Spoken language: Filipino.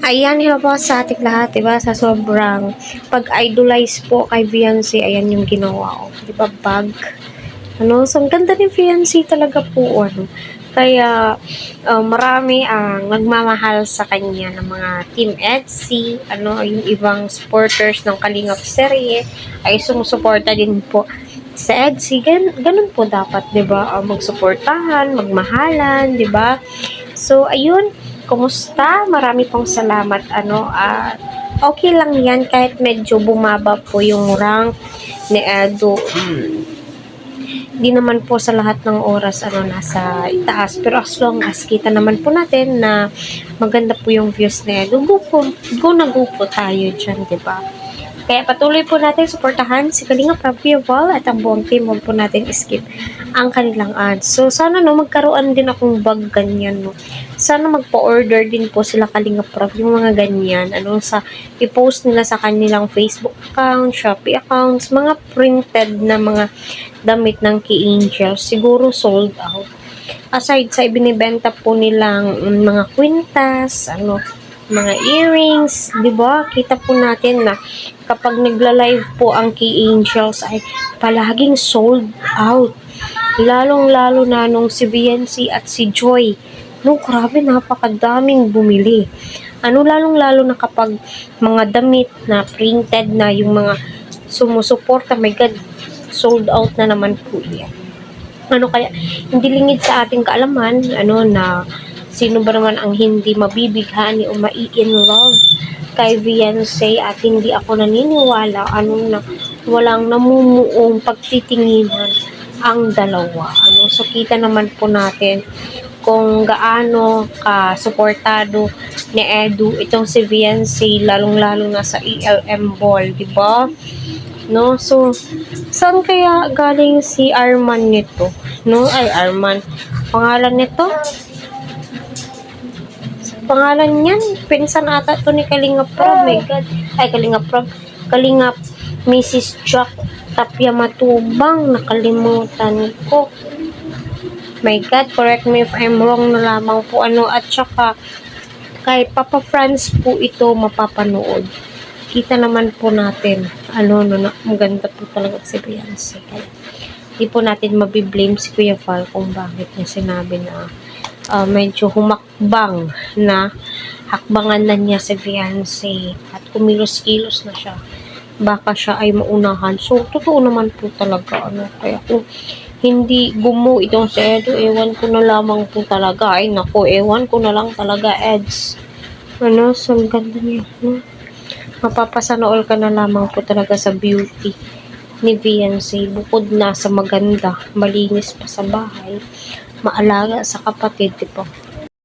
Ayan, hello po sa ating lahat, diba? Sa sobrang pag-idolize po kay Viancy, ayan yung ginawa ko. Diba, bag? So, ang ganda ni Viancy talaga po, Kaya, marami ang nagmamahal sa kanya ng mga Team Etsy, yung ibang supporters ng Kalingap Serye, ay sumusuporta din po sa Etsy. Ganun po dapat, diba? Magsuportahan, magmahalan, diba? So, ayun, kumusta? Marami pong salamat, okay lang yan kahit medyo bumaba po yung rank ni Edo. Di naman po sa lahat ng oras, nasa itaas. Pero as long as kita naman po natin na maganda po yung views ni Edo, go na go po tayo dyan, diba? Kaya patuloy po natin suportahan si Kalinga Prab Val at ang buong team. Huwag po natin skip ang kanilang ads. So, sana magkaroon din akong bag ganyan, Sana magpa-order din po sila Kalinga Prab yung mga ganyan. I-post nila sa kanilang Facebook account, Shopee accounts, mga printed na mga damit ng Key Angels. Siguro sold out. Aside sa ibinibenta po nilang mga kwintas, mga earrings, 'di ba? Kita po natin na kapag nagla-live po ang Key Angels ay palaging sold out. Lalong-lalo na nung si VNC at si Joy. Grabe, napakadaming bumili. Lalong-lalo na kapag mga damit na printed na yung mga sumusuporta, my God, sold out na naman po yan. Kaya hindi lingid sa ating kaalaman, na sino ba naman ang hindi mabibighan o mai-in love kay Viancy at hindi ako naniniwala na walang namumuong pagtitinginan ang dalawa. So kita naman po natin kung gaano ka-suportado ni Edu itong si Viancy, lalong-lalo na sa ELM ball, di ba? So, saan kaya galing si Arman nito? Arman. Pangalan nito? Pangalan niyan, pinsan ata to ni Kalinga Prab. My God. Kalinga Prab. Kalinga Mrs. Jack Tapia Matubang. Nakalimutan ko. My God, correct me if I'm wrong na lamang po. At saka, kay Papa Franz po ito mapapanood. Kita naman po natin, maganda po talaga si Viancy. Kaya, di po natin mabiblame si Kuya Val kung bakit niya sinabi na medyo humakbang na hakbangan na niya si Viancy at kumilos-kilos na siya. Baka siya ay maunahan. So, totoo naman po talaga, kaya kung hindi gumo itong si Edo, ewan ko na lamang po talaga. Ay, naku, ewan ko na lang talaga, Eds. So, ang ganda niya, mapapasanool ka na lamang po talaga sa beauty ni Viancy. Bukod na sa maganda, malinis pa sa bahay, maalaga sa kapatid, diba?